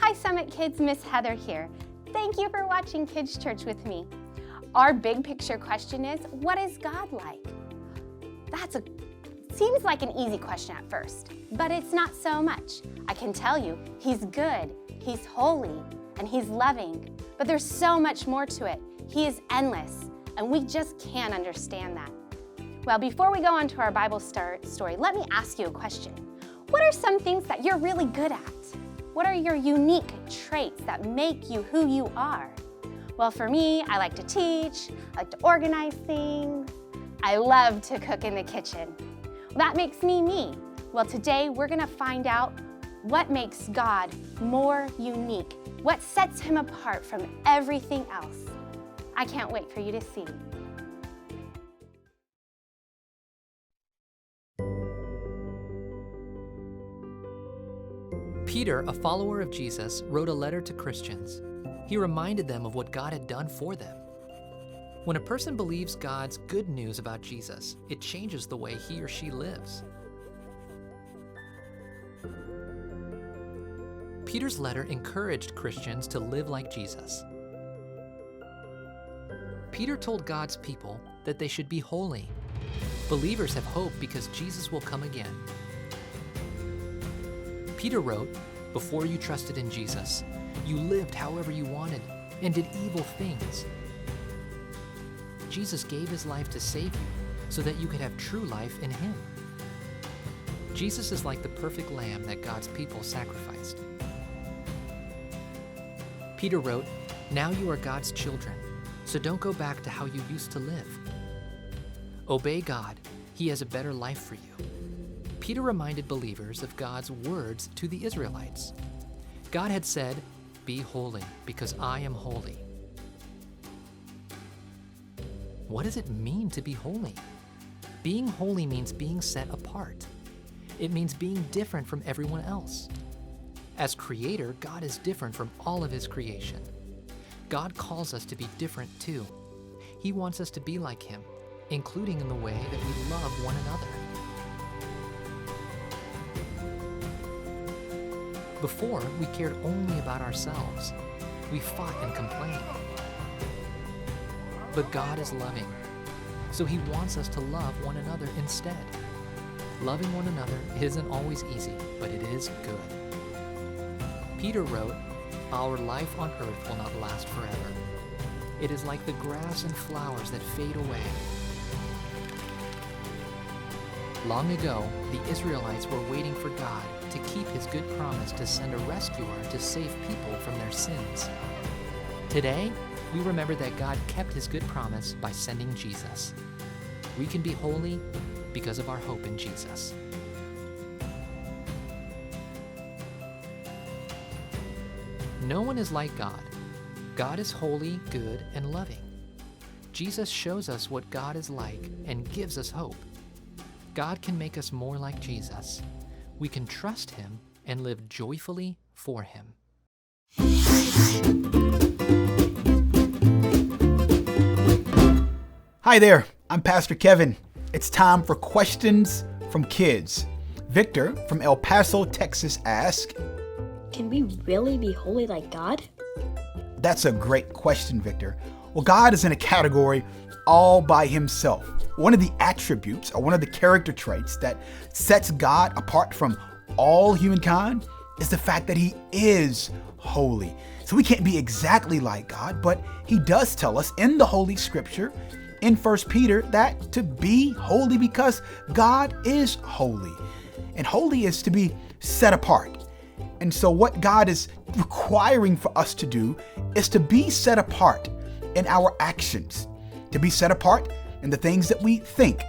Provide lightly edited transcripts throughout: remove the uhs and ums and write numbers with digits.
Hi Summit Kids, Miss Heather here. Thank you for watching Kids Church with me. Our big picture question is, what is God like? Seems like an easy question at first, but it's not so much. I can tell you, He's good, He's holy, and He's loving. But there's so much more to it. He is endless, and we just can't understand that. Well, before we go on to our Bible story, let me ask you a question. What are some things that you're really good at? What are your unique traits that make you who you are? Well, for me, I like to teach, I like to organize things. I love to cook in the kitchen. That makes me me. Well, today we're gonna find out what makes God more unique, what sets Him apart from everything else. I can't wait for you to see. Peter, a follower of Jesus, wrote a letter to Christians. He reminded them of what God had done for them. When a person believes God's good news about Jesus, it changes the way he or she lives. Peter's letter encouraged Christians to live like Jesus. Peter told God's people that they should be holy. Believers have hope because Jesus will come again. Peter wrote, "Before you trusted in Jesus, you lived however you wanted and did evil things. Jesus gave His life to save you so that you could have true life in Him." Jesus is like the perfect lamb that God's people sacrificed. Peter wrote, "Now you are God's children, so don't go back to how you used to live. Obey God. He has a better life for you." Peter reminded believers of God's words to the Israelites. God had said, "Be holy, because I am holy." What does it mean to be holy? Being holy means being set apart. It means being different from everyone else. As Creator, God is different from all of His creation. God calls us to be different too. He wants us to be like Him, including in the way that we love one another. Before, we cared only about ourselves. We fought and complained. But God is loving, so He wants us to love one another instead. Loving one another isn't always easy, but it is good. Peter wrote, "Our life on earth will not last forever. It is like the grass and flowers that fade away." Long ago, the Israelites were waiting for God to keep His good promise to send a rescuer to save people from their sins. Today, we remember that God kept His good promise by sending Jesus. We can be holy because of our hope in Jesus. No one is like God. God is holy, good, and loving. Jesus shows us what God is like and gives us hope. God can make us more like Jesus. We can trust Him and live joyfully for Him. Hi there, I'm Pastor Kevin. It's time for questions from kids. Victor from El Paso, Texas asks, "Can we really be holy like God?" That's a great question, Victor. Well, God is in a category all by Himself. One of the attributes or one of the character traits that sets God apart from all humankind is the fact that He is holy. So we can't be exactly like God, but He does tell us in the Holy Scripture in 1 Peter that to be holy because God is holy. And holy is to be set apart. And so what God is requiring for us to do is to be set apart in our actions, to be set apart in the things that we think,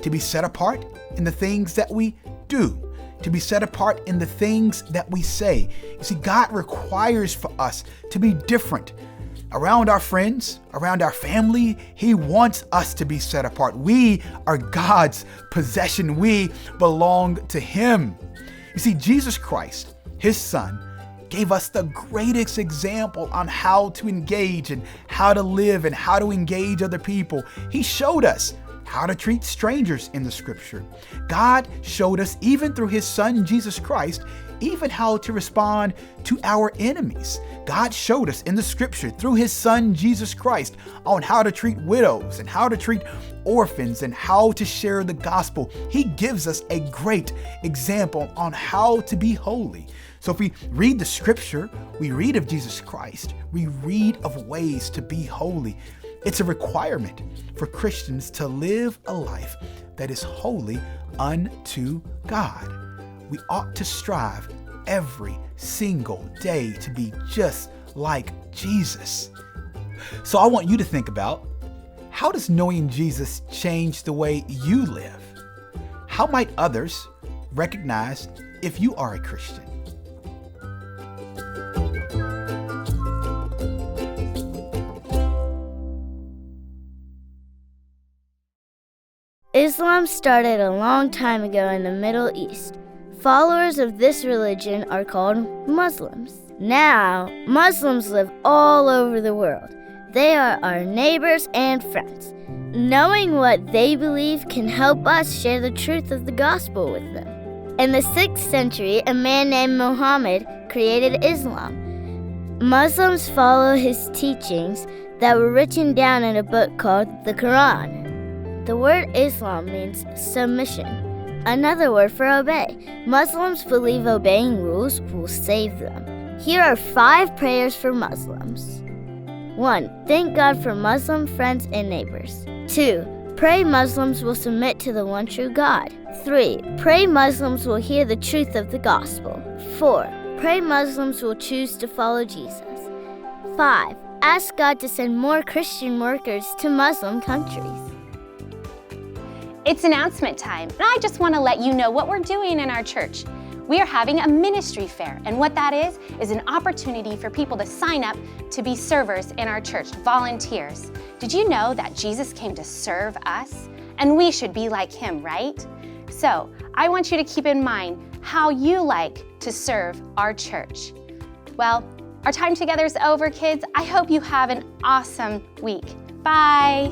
to be set apart in the things that we do, to be set apart in the things that we say. You see, God requires for us to be different. Around our friends, around our family, He wants us to be set apart. We are God's possession. We belong to Him. You see, Jesus Christ, His Son, gave us the greatest example on how to engage and how to live and how to engage other people. He showed us how to treat strangers in the scripture. God showed us, even through his son, Jesus Christ, even how to respond to our enemies. God showed us in the scripture through his son, Jesus Christ, on how to treat widows and how to treat orphans and how to share the gospel. He gives us a great example on how to be holy. So if we read the scripture, we read of Jesus Christ, we read of ways to be holy. It's a requirement for Christians to live a life that is holy unto God. We ought to strive every single day to be just like Jesus. So I want you to think about, how does knowing Jesus change the way you live? How might others recognize if you are a Christian? Islam started a long time ago in the Middle East. Followers of this religion are called Muslims. Now, Muslims live all over the world. They are our neighbors and friends. Knowing what they believe can help us share the truth of the gospel with them. In the 6th century, a man named Muhammad created Islam. Muslims follow his teachings that were written down in a book called the Quran. The word Islam means submission, another word for obey. Muslims believe obeying rules will save them. Here are 5 prayers for Muslims. 1. Thank God for Muslim friends and neighbors. 2. Pray Muslims will submit to the one true God. 3. Pray Muslims will hear the truth of the gospel. 4. Pray Muslims will choose to follow Jesus. 5. Ask God to send more Christian workers to Muslim countries. It's announcement time, and I just want to let you know what we're doing in our church. We are having a ministry fair, and what that is an opportunity for people to sign up to be servers in our church, volunteers. Did you know that Jesus came to serve us? And we should be like him, right? So I want you to keep in mind how you like to serve our church. Well, our time together is over, kids. I hope you have an awesome week. Bye.